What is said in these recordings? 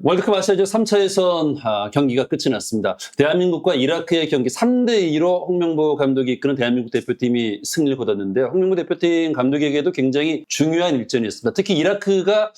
월드컵 아시아조 3차 예선 경기가 끝이 났습니다. 대한민국과 이라크의 경기 3대2로 홍명보 감독이 이끄는 대한민국 대표팀이 승리를 거뒀는데요. 홍명보 대표팀 감독에게도 굉장히 중요한 일전이었습니다. 특히 이라크가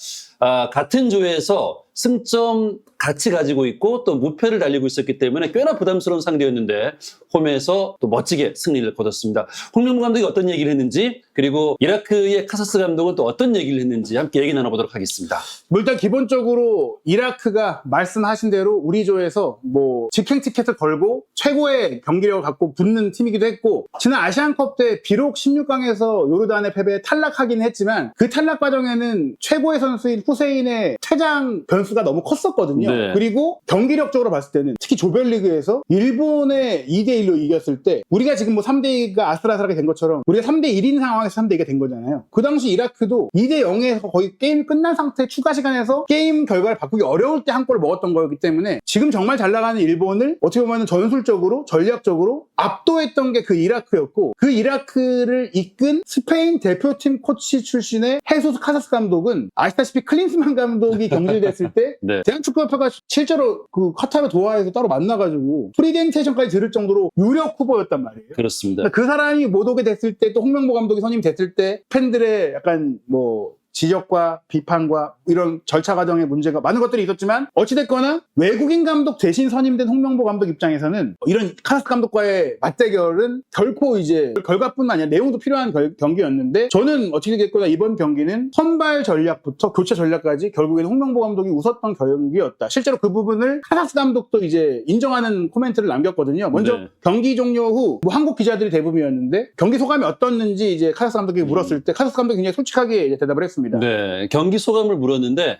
같은 조에서 승점 같이 가지고 있고 또 무패를 달리고 있었기 때문에 꽤나 부담스러운 상대였는데 홈에서 또 멋지게 승리를 거뒀습니다. 홍명보 감독이 어떤 얘기를 했는지, 그리고 이라크의 카사스 감독은 또 어떤 얘기를 했는지 함께 얘기 나눠보도록 하겠습니다. 뭐 일단 기본적으로 이라크가 말씀하신 대로 우리 조에서 뭐 직행 티켓을 걸고 최고의 경기력을 갖고 붙는 팀이기도 했고, 지난 아시안컵 때 비록 16강에서 요르단의 패배에 탈락하긴 했지만 그 탈락 과정에는 최고의 선수인 후세인의 퇴장 변수가 너무 컸었거든요. 네. 그리고 경기력적으로 봤을 때는 특히 조별리그에서 일본에 2대1로 이겼을 때 우리가 지금 뭐 3대2가 아슬아슬하게 된 것처럼 우리가 3대1인 상황에서 3대2가 된 거잖아요. 그 당시 이라크도 2대0에서 거의 게임이 끝난 상태 추가 시간에서 게임 결과를 바꾸기 어려울 때 한 골을 먹었던 거였기 때문에 지금 정말 잘 나가는 일본을 어떻게 보면 전술적으로 전략적으로 압도했던 게 그 이라크였고, 그 이라크를 이끈 스페인 대표팀 코치 출신의 헤수스 카사스 감독은 아시다시피 클린스만 감독이 경질됐을 때 네. 대한축구협회가 실제로 그 카타르 도하에서 따로 만나가지고 프리덴테이션까지 들을 정도로 유력 후보였단 말이에요. 그렇습니다. 그러니까 그 사람이 못 오게 됐을 때, 또 홍명보 감독이 선임됐을 때 팬들의 약간 뭐 지적과 비판과 이런 절차 과정의 문제가 많은 것들이 있었지만, 어찌됐거나 외국인 감독 대신 선임된 홍명보 감독 입장에서는 이런 카사스 감독과의 맞대결은 결코 이제 결과뿐만 아니라 내용도 필요한 경기였는데, 저는 어찌됐거나 이번 경기는 선발 전략부터 교체 전략까지 결국에는 홍명보 감독이 웃었던 경기였다. 실제로 그 부분을 카사스 감독도 이제 인정하는 코멘트를 남겼거든요. 먼저 네. 경기 종료 후 뭐 한국 기자들이 대부분이었는데 경기 소감이 어떻는지 이제 카사스 감독에게 물었을 때 카사스 감독이 굉장히 솔직하게 이제 대답을 했습니다. 네, 경기 소감을 물었는데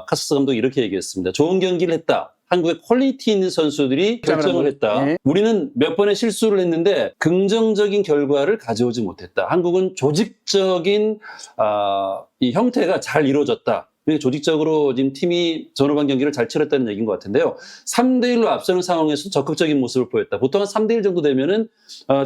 카사스 감독이 이렇게 얘기했습니다. 좋은 경기를 했다. 한국의 퀄리티 있는 선수들이 결정을 했다. 네. 우리는 몇 번의 실수를 했는데 긍정적인 결과를 가져오지 못했다. 한국은 조직적인 이 형태가 잘 이루어졌다. 조직적으로 지금 팀이 전후반 경기를 잘 치렀다는 얘기인 것 같은데요. 3대1로 앞서는 상황에서 적극적인 모습을 보였다. 보통 한 3대1 정도 되면은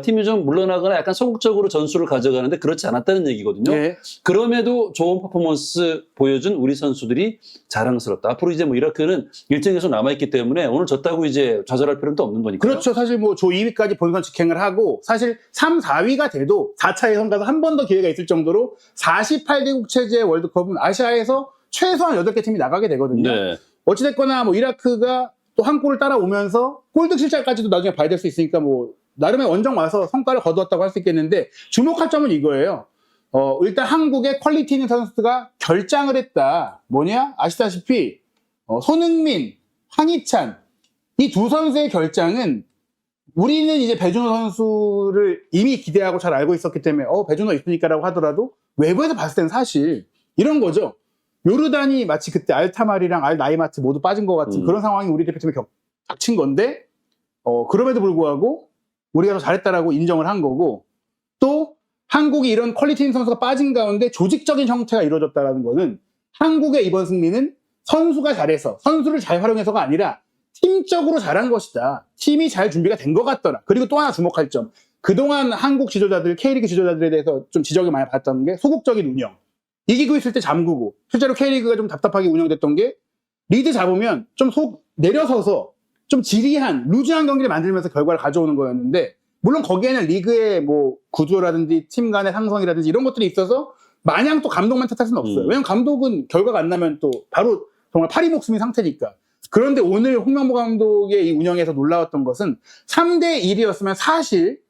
팀이 좀 물러나거나 약간 소극적으로 전술을 가져가는데 그렇지 않았다는 얘기거든요. 네. 그럼에도 좋은 퍼포먼스 보여준 우리 선수들이 자랑스럽다. 앞으로 이제 뭐 이라크는 일정에서 남아있기 때문에 오늘 졌다고 이제 좌절할 필요는 또 없는 거니까. 그렇죠. 사실 뭐 조 2위까지 본선 직행을 하고, 사실 3, 4위가 돼도 4차 예선 가서 한 번 더 기회가 있을 정도로 48개국 체제의 월드컵은 아시아에서 최소한 8개 팀이 나가게 되거든요. 네. 어찌됐거나 뭐 이라크가 또 한 골을 따라오면서 골득 실점까지도 나중에 봐야 될 수 있으니까 뭐 나름의 원정 와서 성과를 거두었다고 할 수 있겠는데, 주목할 점은 이거예요. 일단 한국의 퀄리티 있는 선수가 결장을 했다. 뭐냐? 아시다시피 손흥민, 황희찬 이 두 선수의 결장은, 우리는 이제 배준호 선수를 이미 기대하고 잘 알고 있었기 때문에 배준호 있으니까라고 하더라도 외부에서 봤을 때는 사실 이런 거죠. 요르단이 마치 그때 알타말이랑 알나이마트 모두 빠진 것 같은 그런 상황이 우리 대표팀에 닥친 건데, 그럼에도 불구하고 우리가 더 잘했다라고 인정을 한 거고, 또 한국이 이런 퀄리티 있는 선수가 빠진 가운데 조직적인 형태가 이루어졌다는 거는 한국의 이번 승리는 선수가 잘해서, 선수를 잘 활용해서가 아니라 팀적으로 잘한 것이다. 팀이 잘 준비가 된 것 같더라. 그리고 또 하나 주목할 점, 그동안 한국 지도자들, K리그 지도자들에 대해서 좀 지적을 많이 받았던 게 소극적인 운영. 이기고 있을 때 잠그고, 실제로 K리그가 좀 답답하게 운영됐던 게 리드 잡으면 좀 내려서서 좀 지리한, 루즈한 경기를 만들면서 결과를 가져오는 거였는데, 물론 거기에는 리그의 뭐 구조라든지 팀 간의 상성이라든지 이런 것들이 있어서 마냥 또 감독만 탓할 수는 없어요. 왜냐면 감독은 결과가 안 나면 또 바로 정말 파리 목숨인 상태니까. 그런데 오늘 홍명보 감독의 이 운영에서 놀라웠던 것은 3대1이었으면 사실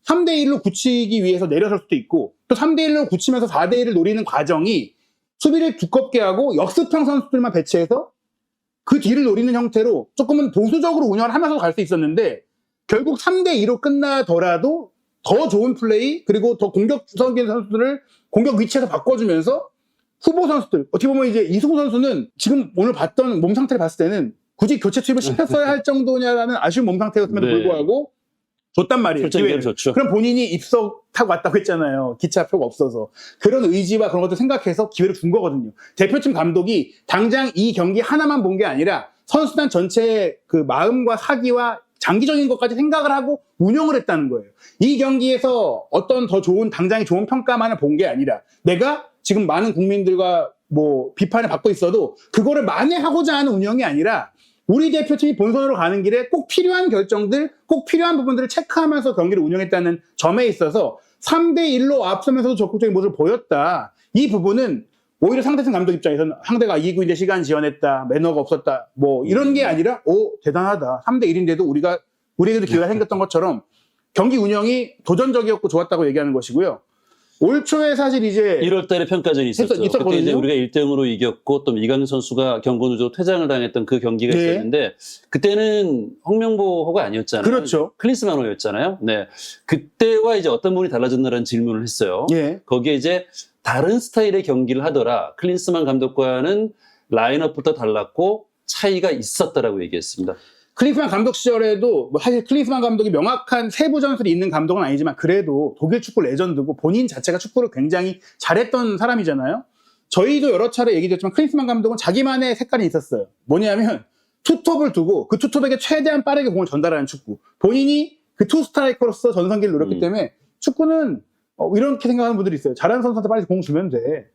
3대1로 굳히기 위해서 내려설 수도 있고, 또 3대1로 굳히면서 4대1을 노리는 과정이 수비를 두껍게 하고 역습형 선수들만 배치해서 그 뒤를 노리는 형태로 조금은 보수적으로 운영을 하면서 갈 수 있었는데, 결국 3대2로 끝나더라도 더 좋은 플레이, 그리고 더 공격적인 선수들을 공격 위치에서 바꿔주면서 후보 선수들, 어떻게 보면 이제 이승우 선수는 지금 오늘 봤던 몸 상태를 봤을 때는 굳이 교체 투입을 시켰어야 할 정도냐라는 아쉬운 몸 상태였음에도 네. 불구하고 줬단 말이에요. 기회를. 좋죠. 그럼 본인이 입석하고 왔다고 했잖아요. 기차표가 없어서. 그런 의지와 그런 것들 생각해서 기회를 준 거거든요. 대표팀 감독이 당장 이 경기 하나만 본 게 아니라 선수단 전체의 그 마음과 사기와 장기적인 것까지 생각을 하고 운영을 했다는 거예요. 이 경기에서 어떤 더 좋은, 당장의 좋은 평가만을 본 게 아니라 내가 지금 많은 국민들과 뭐 비판을 받고 있어도 그거를 만회하고자 하는 운영이 아니라 우리 대표팀이 본선으로 가는 길에 꼭 필요한 결정들, 꼭 필요한 부분들을 체크하면서 경기를 운영했다는 점에 있어서 3대1로 앞서면서도 적극적인 모습을 보였다. 이 부분은 오히려 상대팀 감독 입장에서는 상대가 이기고 이제 시간 지연했다, 매너가 없었다, 뭐 이런 게 아니라 대단하다. 3대1인데도 우리에게도 기회가 생겼던 것처럼 경기 운영이 도전적이었고 좋았다고 얘기하는 것이고요. 올 초에 사실 이제 1월 달에 평가전이 있었죠. 있었거든요. 그때 이제 우리가 1대0으로 이겼고 또 이강인 선수가 경고누적으로 퇴장을 당했던 그 경기가 네. 있었는데 그때는 홍명보호가 아니었잖아요. 그렇죠. 클린스만호였잖아요. 네. 그때와 이제 어떤 부분이 달라졌나라는 질문을 했어요. 예. 거기에 이제 다른 스타일의 경기를 하더라. 클린스만 감독과는 라인업부터 달랐고 차이가 있었다라고 얘기했습니다. 클린스만 감독 시절에도 뭐 사실 클린스만 감독이 명확한 세부 전술이 있는 감독은 아니지만 그래도 독일 축구 레전드고 본인 자체가 축구를 굉장히 잘했던 사람이잖아요. 저희도 여러 차례 얘기했지만 클린스만 감독은 자기만의 색깔이 있었어요. 뭐냐면 투톱을 두고 그 투톱에게 최대한 빠르게 공을 전달하는 축구. 본인이 그 투 스트라이커로서 전성기를 노렸기 때문에 축구는 이렇게 생각하는 분들이 있어요. 잘하는 선수한테 빨리 공 주면 돼.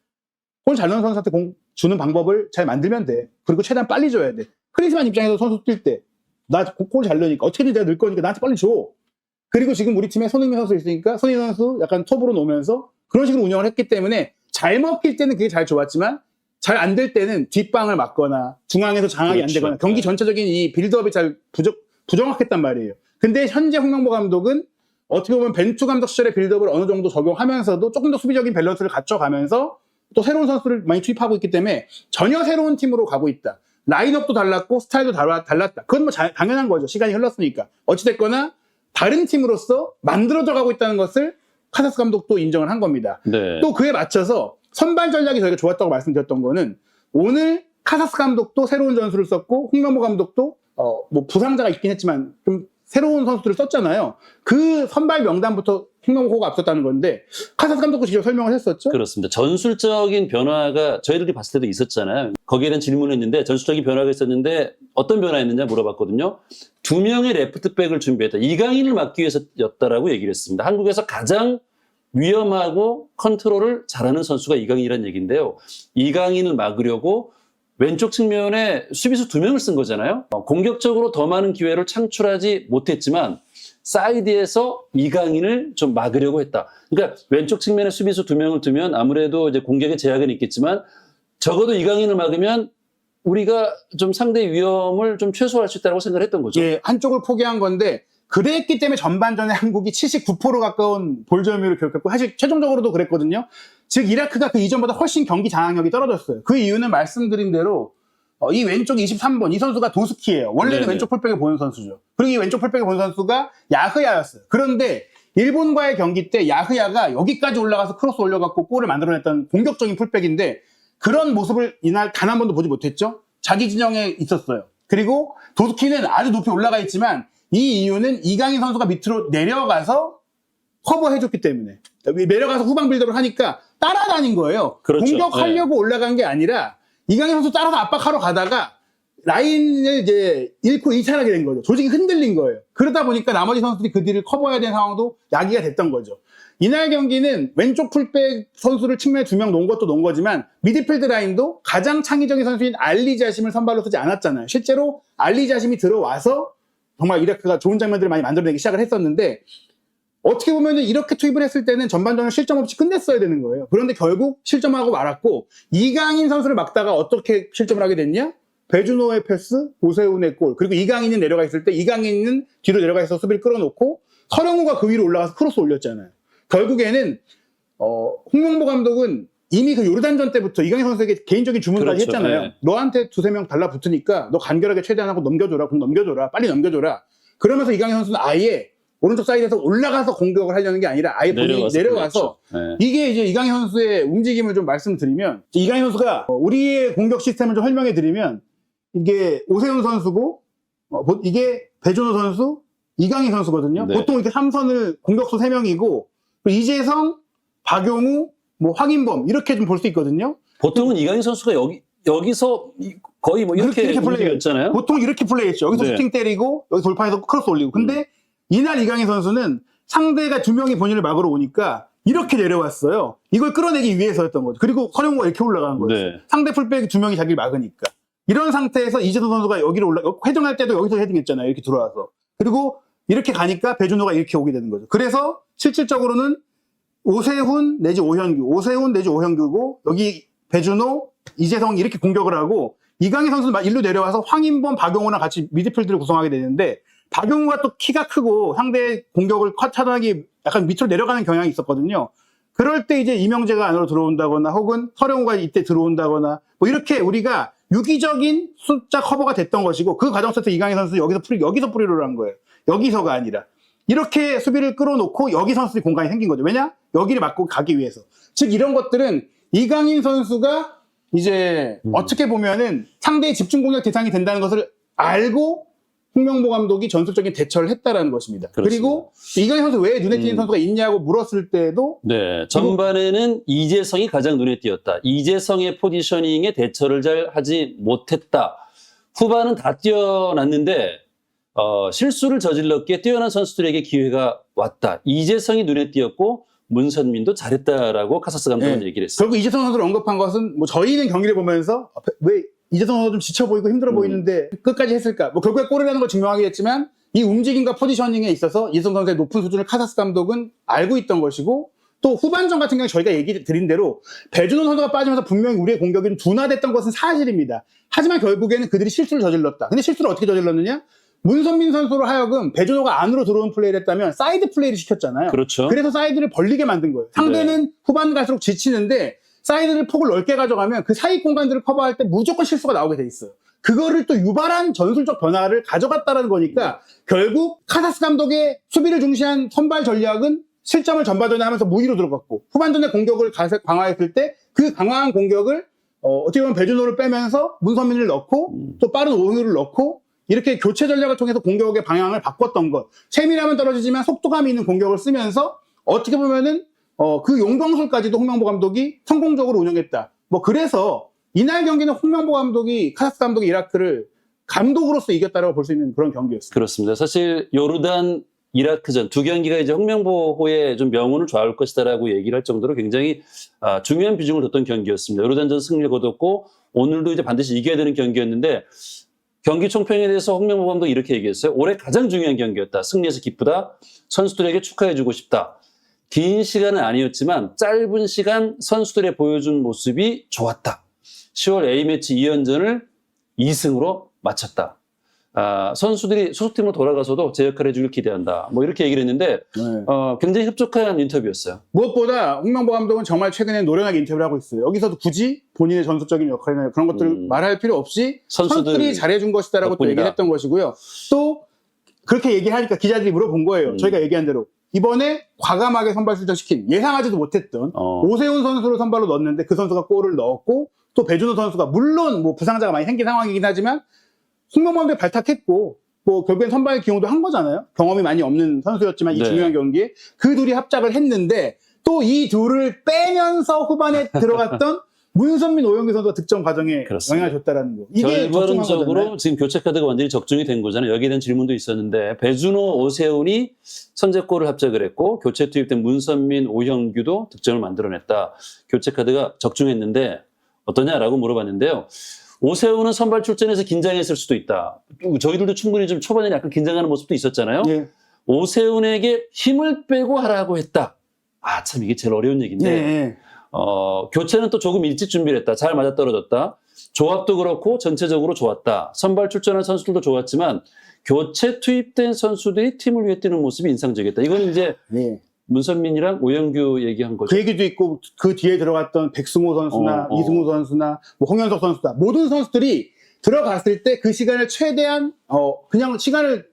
골 잘 넣는 선수한테 공 주는 방법을 잘 만들면 돼. 그리고 최대한 빨리 줘야 돼. 클린스만 입장에서 선수 뛸 때 나 골 잘 넣으니까 어떻게든 내가 넣을 거니까 나한테 빨리 줘. 그리고 지금 우리 팀에 손흥민 선수 있으니까 손흥민 선수 약간 톱으로 놓으면서 그런 식으로 운영을 했기 때문에 잘 먹힐 때는 그게 잘 좋았지만 잘 안 될 때는 뒷방을 맞거나 중앙에서 장악이 그렇죠. 안 되거나 경기 전체적인 이 빌드업이 잘 부정확했단 말이에요. 근데 현재 홍명보 감독은 어떻게 보면 벤투 감독 시절의 빌드업을 어느 정도 적용하면서도 조금 더 수비적인 밸런스를 갖춰가면서 또 새로운 선수를 많이 투입하고 있기 때문에 전혀 새로운 팀으로 가고 있다. 라인업도 달랐고 스타일도 달랐다. 그건 뭐 당연한 거죠. 시간이 흘렀으니까. 어찌됐거나 다른 팀으로서 만들어져 가고 있다는 것을 카사스 감독도 인정을 한 겁니다. 네. 또 그에 맞춰서 선발 전략이 저희가 좋았다고 말씀드렸던 거는 오늘 카사스 감독도 새로운 전술을 썼고 홍명보 감독도 뭐 부상자가 있긴 했지만 좀 새로운 선수들을 썼잖아요. 그 선발 명단부터 홍명보가 앞섰다는 건데 카사스 감독도 직접 설명을 했었죠. 그렇습니다. 전술적인 변화가 저희들이 봤을 때도 있었잖아요. 거기에 대한 질문을 했는데 전술적인 변화가 있었는데 어떤 변화였느냐 물어봤거든요. 2명의 레프트백을 준비했다. 이강인을 막기 위해서였다라고 얘기를 했습니다. 한국에서 가장 위험하고 컨트롤을 잘하는 선수가 이강인이라는 얘기인데요. 이강인을 막으려고 왼쪽 측면에 수비수 2명을 쓴 거잖아요. 공격적으로 더 많은 기회를 창출하지 못했지만 사이드에서 이강인을 좀 막으려고 했다. 그러니까 왼쪽 측면에 수비수 2명을 두면 아무래도 이제 공격에 제약은 있겠지만 적어도 이강인을 막으면 우리가 좀 상대의 위험을 좀 최소화할 수 있다고 생각을 했던 거죠. 예, 한쪽을 포기한 건데 그랬기 때문에 전반전에 한국이 79% 가까운 볼 점유율을 기록했고 사실 최종적으로도 그랬거든요. 즉 이라크가 그 이전보다 훨씬 경기 장악력이 떨어졌어요. 그 이유는 말씀드린 대로 이 왼쪽 23번 이 선수가 도스키예요. 원래는 네네. 왼쪽 풀백을 보는 선수죠. 그리고 이 왼쪽 풀백을 보는 선수가 야흐야였어요. 그런데 일본과의 경기 때 야흐야가 여기까지 올라가서 크로스 올려갖고 골을 만들어냈던 공격적인 풀백인데 그런 모습을 이날 단 한 번도 보지 못했죠. 자기 진영에 있었어요. 그리고 도스키는 아주 높이 올라가 있지만 이 이유는 이강인 선수가 밑으로 내려가서 커버해줬기 때문에 내려가서 후방 빌드업을 하니까 따라다닌 거예요. 그렇죠. 공격하려고 올라간 게 아니라 이강인 선수 따라서 압박하러 가다가 라인을 이제 잃고 이탈하게 된 거죠. 조직이 흔들린 거예요. 그러다 보니까 나머지 선수들이 그 뒤를 커버해야 되는 상황도 야기가 됐던 거죠. 이날 경기는 왼쪽 풀백 선수를 측면에 2명 놓은 것도 놓은 거지만 미드필드 라인도 가장 창의적인 선수인 알리자심을 선발로 쓰지 않았잖아요. 실제로 알리자심이 들어와서 정말 이라크가 좋은 장면들을 많이 만들어내기 시작을 했었는데 어떻게 보면 이렇게 투입을 했을 때는 전반전을 실점 없이 끝냈어야 되는 거예요. 그런데 결국 실점하고 말았고 이강인 선수를 막다가 어떻게 실점을 하게 됐냐? 배준호의 패스, 오세훈의 골. 그리고 이강인이 내려가 있을 때 이강인은 뒤로 내려가 있어서 수비를 끌어놓고 서령우가 그 위로 올라가서 크로스 올렸잖아요. 결국에는 홍명보 감독은 이미 그 요르단전 때부터 이강인 선수에게 개인적인 주문까지 그렇죠. 했잖아요. 네. 너한테 2-3명 달라붙으니까 너 간결하게 최대한 하고 넘겨줘라. 공 넘겨줘라. 빨리 넘겨줘라. 그러면서 이강인 선수는 아예 오른쪽 사이드에서 올라가서 공격을 하려는 게 아니라 아예 본인이 내려와서 네. 이게 이제 이강인 선수의 움직임을 좀 말씀드리면 이강인 선수가 우리의 공격 시스템을 좀 설명해 드리면 이게 오세훈 선수고 이게 배준호 선수, 이강인 선수거든요. 네. 보통 이렇게 3선을 공격수 3명이고 이재성, 박용우, 뭐 황인범 이렇게 좀 볼 수 있거든요. 보통은 이강인 선수가 여기서 거의 뭐 이렇게 플레이였잖아요. 보통 이렇게 플레이했죠. 여기서 네. 슈팅 때리고 여기 돌파해서 크로스 올리고. 근데 이날 이강인 선수는 상대가 2명이 본인을 막으러 오니까 이렇게 내려왔어요. 이걸 끌어내기 위해서였던 거죠. 그리고 허령우가 이렇게 올라간 거예요. 네. 상대 풀백이 2명이 자기를 막으니까. 이런 상태에서 이재성 선수가 여기로 회전할 때도 여기서 헤딩했잖아요. 이렇게 들어와서. 그리고 이렇게 가니까 배준호가 이렇게 오게 되는 거죠. 그래서 실질적으로는 오세훈 내지 오현규고 여기 배준호, 이재성이 이렇게 공격을 하고 이강인 선수는 일로 내려와서 황인범, 박용호랑 같이 미드필드를 구성하게 되는데 박용호가 또 키가 크고 상대의 공격을 차단하기 약간 밑으로 내려가는 경향이 있었거든요. 그럴 때 이제 이명재가 안으로 들어온다거나 혹은 서령우가 이때 들어온다거나 뭐 이렇게 우리가 유기적인 숫자 커버가 됐던 것이고 그 과정 속에서 이강인 선수 여기서 프리로를 한 거예요. 여기서가 아니라. 이렇게 수비를 끌어놓고 여기 선수들이 공간이 생긴 거죠. 왜냐? 여기를 막고 가기 위해서. 즉 이런 것들은 이강인 선수가 이제 어떻게 보면은 상대의 집중 공격 대상이 된다는 것을 알고 홍명보 감독이 전술적인 대처를 했다라는 것입니다. 그렇습니다. 그리고 이강인 선수 왜 눈에 띄는 선수가 있냐고 물었을 때도 네, 전반에는 이재성이 가장 눈에 띄었다. 이재성의 포지셔닝에 대처를 잘 하지 못했다. 후반은 다 뛰어났는데 실수를 저질렀기에 뛰어난 선수들에게 기회가 왔다. 이재성이 눈에 띄었고 문선민도 잘했다라고 카사스 감독은 네. 얘기를 했어요. 결국 이재성 선수를 언급한 것은 뭐 저희는 경기를 보면서 왜 이재성 선수가 좀 지쳐 보이고 힘들어 보이는데 끝까지 했을까? 뭐 결국에 골이라는 걸 증명하겠지만 이 움직임과 포지셔닝에 있어서 이재성 선수의 높은 수준을 카사스 감독은 알고 있던 것이고 또 후반전 같은 경우 저희가 얘기 드린 대로 배준호 선수가 빠지면서 분명히 우리의 공격이 좀 둔화됐던 것은 사실입니다. 하지만 결국에는 그들이 실수를 저질렀다. 근데 실수를 어떻게 저질렀느냐? 문선민 선수로 하여금 배준호가 안으로 들어온 플레이를 했다면 사이드 플레이를 시켰잖아요. 그렇죠. 그래서 사이드를 벌리게 만든 거예요. 상대는 네. 후반 갈수록 지치는데 사이드를 폭을 넓게 가져가면 그 사이 공간들을 커버할 때 무조건 실수가 나오게 돼 있어요. 그거를 또 유발한 전술적 변화를 가져갔다는 거니까 결국 카사스 감독의 수비를 중시한 선발 전략은 실점을 전반전에 하면서 무위로 들어갔고 후반전에 공격을 강화했을 때 그 강화한 공격을 어떻게 보면 배준호를 빼면서 문선민을 넣고 또 빠른 오은우를 넣고 이렇게 교체 전략을 통해서 공격의 방향을 바꿨던 것. 세밀함은 떨어지지만 속도감이 있는 공격을 쓰면서 어떻게 보면은 그 용병술까지도 홍명보 감독이 성공적으로 운영했다. 뭐 그래서 이날 경기는 홍명보 감독이 카사스 감독이 이라크를 감독으로서 이겼다라고 볼 수 있는 그런 경기였습니다. 그렇습니다. 사실 요르단 이라크전 두 경기가 이제 홍명보의 좀 명운을 좌우할 것이다라고 얘기를 할 정도로 굉장히 중요한 비중을 뒀던 경기였습니다. 요르단전 승리를 거뒀고 오늘도 이제 반드시 이겨야 되는 경기였는데 경기 총평에 대해서 홍명보 감독이 이렇게 얘기했어요. 올해 가장 중요한 경기였다. 승리해서 기쁘다. 선수들에게 축하해주고 싶다. 긴 시간은 아니었지만 짧은 시간 선수들의 보여준 모습이 좋았다. 10월 A매치 2연전을 2승으로 마쳤다. 선수들이 소속팀으로 돌아가서도 제 역할을 해주길 기대한다. 뭐 이렇게 얘기를 했는데 네. 굉장히 흡족한 인터뷰였어요. 무엇보다 홍명보 감독은 정말 최근에 노련하게 인터뷰를 하고 있어요. 여기서도 굳이 본인의 전술적인 역할이나 그런 것들을 말할 필요 없이 선수들이 잘해준 것이다라고 또 얘기를 했던 것이고요. 또 그렇게 얘기하니까 기자들이 물어본 거예요. 저희가 얘기한 대로. 이번에 과감하게 선발 출전시킨 예상하지도 못했던 오세훈 선수를 선발로 넣었는데 그 선수가 골을 넣었고 또 배준호 선수가 물론 뭐 부상자가 많이 생긴 상황이긴 하지만 홍명보 감독이 발탁했고 뭐 결국엔 선발 기용도 한 거잖아요. 경험이 많이 없는 선수였지만 이 네. 중요한 경기에 그 둘이 합작을 했는데 또 이 둘을 빼면서 후반에 들어갔던 문선민, 오영규 선수가 득점 과정에 그렇습니다. 영향을 줬다라는 거. 이게 결과론적으로 지금 교체 카드가 완전히 적중이 된 거잖아요. 여기에 대한 질문도 있었는데 배준호, 오세훈이 선제골을 합작을 했고 교체 투입된 문선민, 오영규도 득점을 만들어냈다. 교체 카드가 적중했는데 어떠냐라고 물어봤는데요. 오세훈은 선발 출전해서 긴장했을 수도 있다. 저희들도 충분히 좀 초반에 약간 긴장하는 모습도 있었잖아요. 예. 오세훈에게 힘을 빼고 하라고 했다. 참 이게 제일 어려운 얘기인데 예. 교체는 또 조금 일찍 준비를 했다. 잘 맞아떨어졌다. 조합도 그렇고 전체적으로 좋았다. 선발 출전한 선수들도 좋았지만 교체 투입된 선수들이 팀을 위해 뛰는 모습이 인상적이었다. 이건 이제 예. 문선민이랑 오영규 얘기한 거죠. 그 얘기도 있고 그 뒤에 들어갔던 백승호 선수나 이승우 선수나 뭐 홍현석 선수다 모든 선수들이 들어갔을 때 그 시간을 최대한 그냥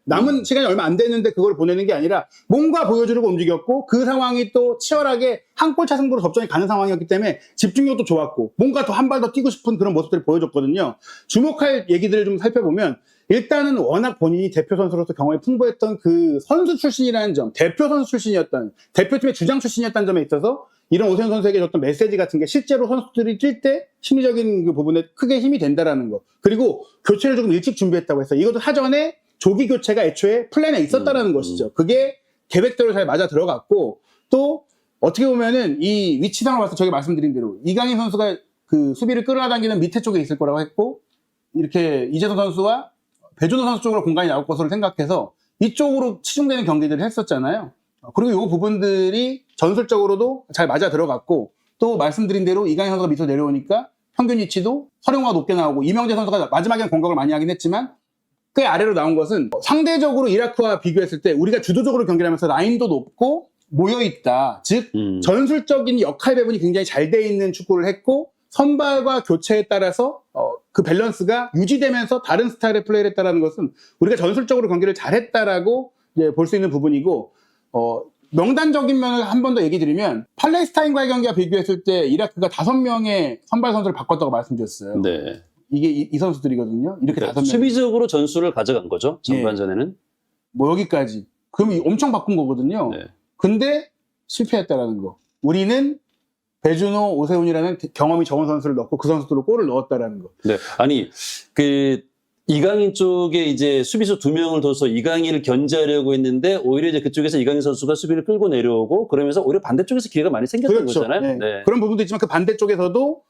남은 시간이 얼마 안 됐는데 그걸 보내는 게 아니라 뭔가 보여주려고 움직였고 그 상황이 또 치열하게 한 골 차 승부로 접전이 가는 상황이었기 때문에 집중력도 좋았고 뭔가 더 한 발 더 뛰고 싶은 그런 모습들을 보여줬거든요. 주목할 얘기들을 좀 살펴보면 일단은 워낙 본인이 대표 선수로서 경험이 풍부했던 그 선수 출신이라는 점, 대표 선수 출신이었던, 대표팀의 주장 출신이었다는 점에 있어서 이런 오세훈 선수에게 줬던 메시지 같은 게 실제로 선수들이 뛸 때 심리적인 그 부분에 크게 힘이 된다라는 거. 그리고 교체를 조금 일찍 준비했다고 했어요. 이것도 사전에 조기 교체가 애초에 플랜에 있었다라는 것이죠. 그게 계획대로 잘 맞아 들어갔고 또 어떻게 보면은 이 위치상으로 봐서 저희가 말씀드린 대로 이강인 선수가 그 수비를 끌어당기는 밑에 쪽에 있을 거라고 했고, 이렇게 이재성 선수와 배준호 선수 쪽으로 공간이 나올 것으로 생각해서 이쪽으로 치중되는 경기들을 했었잖아요. 그리고 이 부분들이 전술적으로도 잘 맞아 들어갔고, 또 말씀드린 대로 이강인 선수가 밑으로 내려오니까 평균 위치도 서령화가 높게 나오고, 이명재 선수가 마지막에는 공격을 많이 하긴 했지만 꽤 아래로 나온 것은 상대적으로 이라크와 비교했을 때 우리가 주도적으로 경기를 하면서 라인도 높고 모여있다. 즉 전술적인 역할 배분이 굉장히 잘 돼 있는 축구를 했고, 선발과 교체에 따라서 그 밸런스가 유지되면서 다른 스타일의 플레이를 했다는 것은 우리가 전술적으로 경기를 잘했다라고 볼 수 있는 부분이고, 명단적인 면을 한 번 더 얘기 드리면 팔레스타인과의 경기와 비교했을 때 이라크가 5명의 선발 선수를 바꿨다고 말씀드렸어요. 네. 이게 이 선수들이거든요. 이렇게 그러니까 5명. 수비적으로 전술을 가져간 거죠. 전반전에는. 뭐 여기까지. 그럼 엄청 바꾼 거거든요. 네. 근데 실패했다라는 거. 우리는 배준호, 오세훈이라는 경험이 적은 선수를 넣고 그 선수들로 골을 넣었다라는 거. 네. 아니, 이강인 쪽에 이제 수비수 2명을 둬서 이강인을 견제하려고 했는데, 오히려 이제 그쪽에서 이강인 선수가 수비를 끌고 내려오고, 그러면서 오히려 반대쪽에서 기회가 많이 생겼던 그렇죠. 거잖아요. 네. 네. 그런 부분도 있지만 그 반대쪽에서도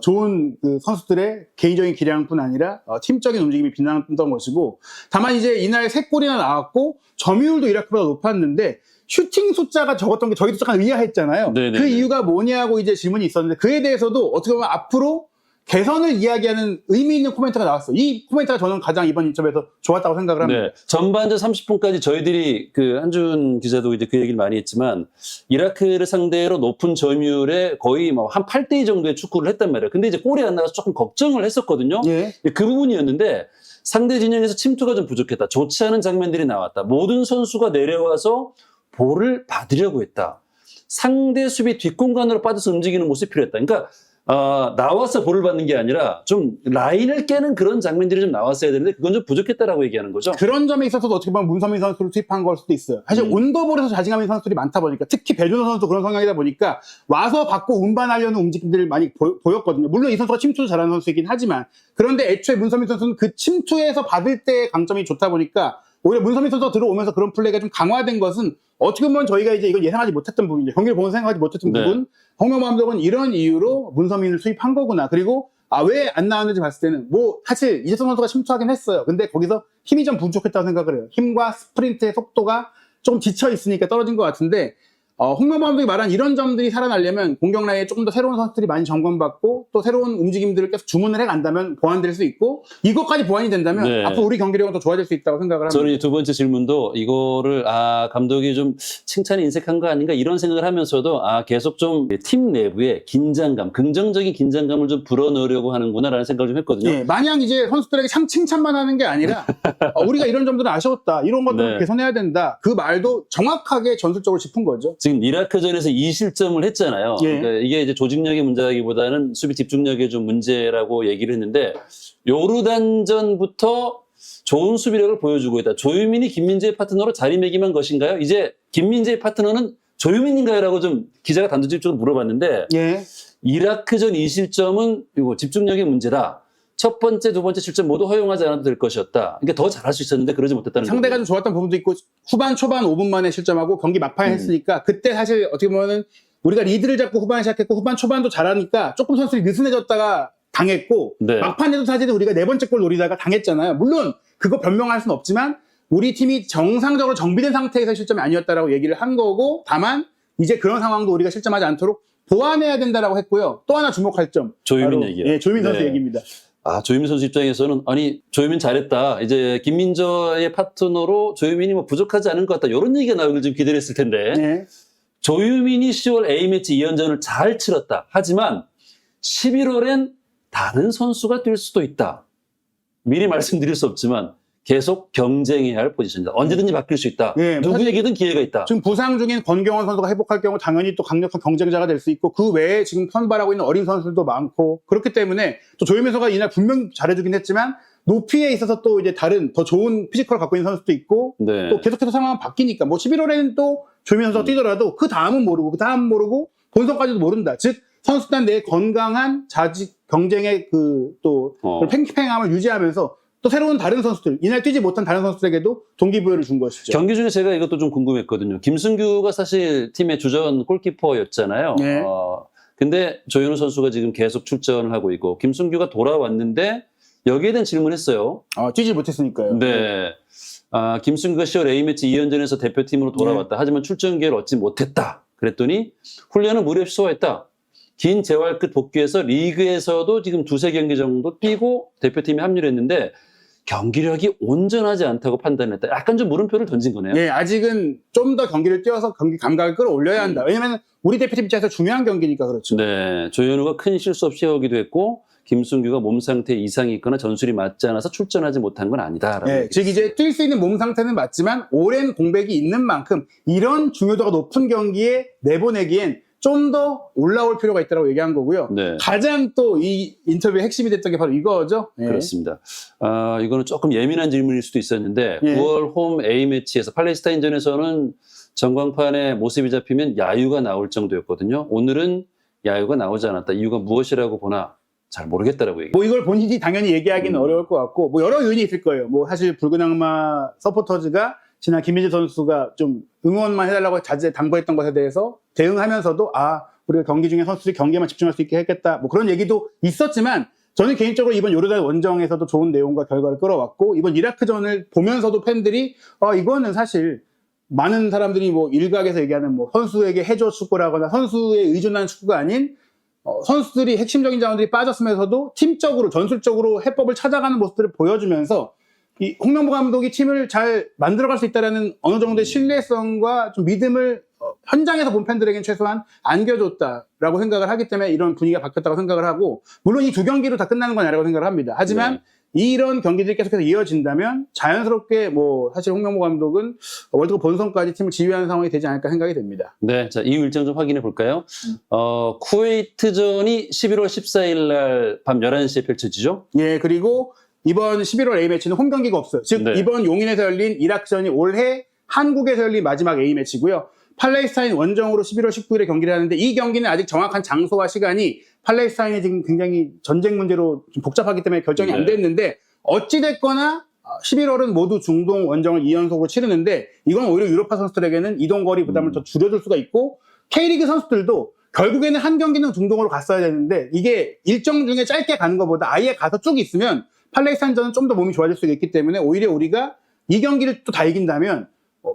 좋은 그 선수들의 개인적인 기량뿐 아니라 팀적인 움직임이 빛났던 것이고, 다만 이제 이날 3골이나 나왔고 점유율도 이라크보다 높았는데 슈팅 숫자가 적었던 게 저희도 약간 의아했잖아요. 네네네. 그 이유가 뭐냐고 이제 질문이 있었는데, 그에 대해서도 어떻게 보면 앞으로 개선을 이야기하는 의미 있는 코멘트가 나왔어요. 이 코멘트가 저는 가장 이번 인터뷰에서 좋았다고 생각을 합니다. 네. 전반전 30분까지 저희들이 한준 기자도 이제 그 얘기를 많이 했지만, 이라크를 상대로 높은 점유율에 거의 뭐 한 8대2 정도의 축구를 했단 말이에요. 근데 이제 골이 안 나가서 조금 걱정을 했었거든요. 예. 그 부분이었는데, 상대 진영에서 침투가 좀 부족했다. 좋지 않은 장면들이 나왔다. 모든 선수가 내려와서 볼을 받으려고 했다. 상대 수비 뒷공간으로 빠져서 움직이는 모습이 필요했다. 그러니까 나와서 볼을 받는 게 아니라 좀 라인을 깨는 그런 장면들이 좀 나왔어야 되는데, 그건 좀 부족했다라고 얘기하는 거죠. 그런 점에 있어서도 어떻게 보면 문선민 선수를 투입한 걸 수도 있어요. 사실 온더볼에서 자신감 있는 선수들이 많다 보니까, 특히 배준호 선수도 그런 성향이다 보니까 와서 받고 운반하려는 움직임들을 많이 보였거든요. 물론 이 선수가 침투도 잘하는 선수이긴 하지만, 그런데 애초에 문선민 선수는 그 침투에서 받을 때 강점이 좋다 보니까 오히려 문선민 선수가 들어오면서 그런 플레이가 좀 강화된 것은 어떻게 보면 저희가 이제 이걸 예상하지 못했던 부분이죠. 경기를 보면서 생각하지 못했던 네. 부분. 홍명보 감독은 이런 이유로 문선민을 수입한 거구나. 그리고 왜 안 나왔는지 봤을 때는 사실 이재성 선수가 침투하긴 했어요. 근데 거기서 힘이 좀 부족했다고 생각을 해요. 힘과 스프린트의 속도가 좀 지쳐 있으니까 떨어진 것 같은데, 홍명보 감독이 말한 이런 점들이 살아나려면 공격 라인에 조금 더 새로운 선수들이 많이 점검받고 또 새로운 움직임들을 계속 주문을 해간다면 보완될 수 있고, 이것까지 보완이 된다면 네. 앞으로 우리 경기력은 더 좋아질 수 있다고 생각을 합니다. 저는 이 두 번째 질문도 이거를 감독이 좀 칭찬이 인색한 거 아닌가 이런 생각을 하면서도 계속 좀 팀 내부의 긴장감, 긍정적인 긴장감을 좀 불어넣으려고 하는구나라는 생각을 좀 했거든요. 예, 마냥 이제 선수들에게 참 칭찬만 하는 게 아니라 우리가 이런 점들은 아쉬웠다, 이런 것들을 네. 개선해야 된다, 그 말도 정확하게 전술적으로 짚은 거죠. 지금 이라크전에서 2실점을 했잖아요. 예. 그러니까 이게 이제 조직력의 문제라기보다는 수비 집중력의 좀 문제라고 얘기를 했는데, 요르단전부터 좋은 수비력을 보여주고 있다. 조유민이 김민재의 파트너로 자리매김한 것인가요? 이제 김민재의 파트너는 조유민인가요? 라고 좀 기자가 단도직입적으로 물어봤는데, 예. 이라크전 2실점은 이거 집중력의 문제다. 첫 번째, 두 번째 실점 모두 허용하지 않아도 될 것이었다. 그러니까 더 잘할 수 있었는데 그러지 못했다는 상대가 거고. 좀 좋았던 부분도 있고, 후반 초반 5분 만에 실점하고 경기 막판에 했으니까, 그때 사실 어떻게 보면은 우리가 리드를 잡고 후반 시작했고 후반 초반도 잘하니까 조금 선수들이 느슨해졌다가 당했고, 네. 막판에도 사실 우리가 4번째 골 노리다가 당했잖아요. 물론 그거 변명할 수는 없지만 우리 팀이 정상적으로 정비된 상태에서 실점이 아니었다라고 얘기를 한 거고, 다만 이제 그런 상황도 우리가 실점하지 않도록 보완해야 된다라고 했고요. 또 하나 주목할 점, 조유민 바로, 얘기요. 예, 조유민 선수 네. 얘기입니다. 조유민 선수 입장에서는 조유민 잘했다. 이제 김민저의 파트너로 조유민이 뭐 부족하지 않은 것 같다. 이런 얘기가 나오길 좀 기대했을 텐데. 네. 조유민이 10월 A매치 2연전을 잘 치렀다. 하지만 11월엔 다른 선수가 뛸 수도 있다. 미리 말씀드릴 수 없지만 계속 경쟁해야 할 포지션이다. 언제든지 바뀔 수 있다. 네, 누구에게든 기회가 있다. 지금 부상 중인 권경원 선수가 회복할 경우 당연히 또 강력한 경쟁자가 될 수 있고, 그 외에 지금 선발하고 있는 어린 선수들도 많고, 그렇기 때문에 또 조유민 선수가 이날 분명 잘해주긴 했지만 높이에 있어서 또 이제 다른 더 좋은 피지컬을 갖고 있는 선수도 있고, 네. 또 계속해서 상황은 바뀌니까 11월에는 또 조유민 선수가 뛰더라도 그 다음은 모르고 그 다음 모르고 본선까지도 모른다. 즉 선수단 내에 건강한 자직 경쟁의 또 팽팽함을 유지하면서 또 새로운 다른 선수들, 이날 뛰지 못한 다른 선수들에게도 동기부여를 준 것이죠. 경기 중에 제가 이것도 좀 궁금했거든요. 김승규가 사실 팀의 주전 골키퍼였잖아요. 네. 근데 조현우 선수가 지금 계속 출전을 하고 있고 김승규가 돌아왔는데 여기에 대한 질문했어요. 뛰지 못했으니까요. 네. 김승규가 10월 A매치 2연전에서 대표팀으로 돌아왔다. 하지만 출전 기회를 얻지 못했다. 그랬더니 훈련은 무리 없이 소화했다. 긴 재활 끝 복귀해서 리그에서도 지금 두세 경기 정도 뛰고 대표팀에 합류를 했는데 경기력이 온전하지 않다고 판단했다. 약간 좀 물음표를 던진 거네요. 예, 아직은 좀 더 경기를 뛰어서 경기 감각을 끌어올려야 한다. 왜냐면 우리 대표팀 입장에서 중요한 경기니까 그렇죠. 네. 조현우가 큰 실수 없이 하기도 했고 김승규가 몸 상태에 이상이 있거나 전술이 맞지 않아서 출전하지 못한 건 아니다라고. 예, 즉 이제 뛸 수 있는 몸 상태는 맞지만 오랜 공백이 있는 만큼 이런 중요도가 높은 경기에 내보내기엔 좀 더 올라올 필요가 있다고 얘기한 거고요. 네. 가장 또 이 인터뷰의 핵심이 됐던 게 바로 이거죠. 예. 그렇습니다. 이거는 조금 예민한 질문일 수도 있었는데 예. 9월 홈 A매치에서 팔레스타인전에서는 전광판에 모습이 잡히면 야유가 나올 정도였거든요. 오늘은 야유가 나오지 않았다. 이유가 무엇이라고 보나 잘 모르겠다라고 얘기해요. 뭐 이걸 본인이 당연히 얘기하기는 어려울 것 같고 뭐 여러 요인이 있을 거예요. 뭐 사실 붉은 악마 서포터즈가 지난 김민재 선수가 좀 응원만 해달라고 당부했던 것에 대해서 대응하면서도 우리가 경기 중에 선수들이 경기에만 집중할 수 있게 했겠다. 뭐 그런 얘기도 있었지만 저는 개인적으로 이번 요르단 원정에서도 좋은 내용과 결과를 끌어왔고 이번 이라크전을 보면서도 팬들이 이거는 사실 많은 사람들이 뭐 일각에서 얘기하는 뭐 선수에게 해줘 축구라거나 선수에 의존하는 축구가 아닌 선수들이 핵심적인 자원들이 빠졌으면서도 팀적으로 전술적으로 해법을 찾아가는 모습들을 보여주면서 이 홍명보 감독이 팀을 잘 만들어갈 수 있다는 어느 정도의 신뢰성과 좀 믿음을 현장에서 본 팬들에게는 최소한 안겨줬다라고 생각을 하기 때문에 이런 분위기가 바뀌었다고 생각을 하고 물론 이 두 경기로 다 끝나는 건 아니라고 생각을 합니다. 하지만 이런 경기들이 계속해서 이어진다면 자연스럽게 뭐 사실 홍명보 감독은 월드컵 본선까지 팀을 지휘하는 상황이 되지 않을까 생각이 됩니다. 네, 자 이후 일정 좀 확인해 볼까요? 쿠웨이트전이 11월 14일 날 밤 11시에 펼쳐지죠? 예, 그리고 이번 11월 A매치는 홈 경기가 없어요. 즉 네. 이번 용인에서 열린 이라크전이 올해 한국에서 열린 마지막 A매치고요. 팔레스타인 원정으로 11월 19일에 경기를 하는데 이 경기는 아직 정확한 장소와 시간이 팔레스타인이 지금 굉장히 전쟁 문제로 좀 복잡하기 때문에 결정이 안 됐는데 어찌됐거나 11월은 모두 중동 원정을 2연속으로 치르는데 이건 오히려 유로파 선수들에게는 이동거리 부담을 더 줄여줄 수가 있고 K리그 선수들도 결국에는 한 경기는 중동으로 갔어야 되는데 이게 일정 중에 짧게 가는 것보다 아예 가서 쭉 있으면 팔레스타인전은 좀 더 몸이 좋아질 수가 있기 때문에 오히려 우리가 이 경기를 또 다 이긴다면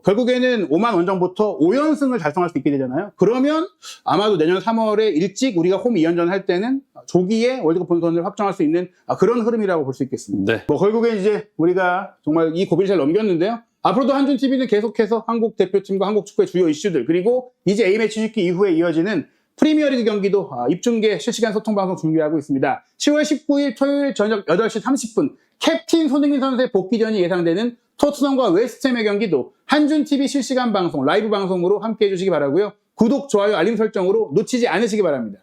결국에는 오만 원정부터 5연승을 달성할 수 있게 되잖아요. 그러면 아마도 내년 3월에 일찍 우리가 홈 2연전 할 때는 조기에 월드컵 본선을 확정할 수 있는 그런 흐름이라고 볼 수 있겠습니다. 네. 뭐 결국엔 이제 우리가 정말 이 고비를 잘 넘겼는데요. 앞으로도 한준TV는 계속해서 한국 대표팀과 한국 축구의 주요 이슈들 그리고 이제 A매치 축기 이후에 이어지는 프리미어리그 경기도 입중계 실시간 소통방송 준비하고 있습니다. 10월 19일 토요일 저녁 8시 30분 캡틴 손흥민 선수의 복귀전이 예상되는 토트넘과 웨스트햄의 경기도 한준TV 실시간 방송, 라이브 방송으로 함께해 주시기 바라고요. 구독, 좋아요, 알림 설정으로 놓치지 않으시기 바랍니다.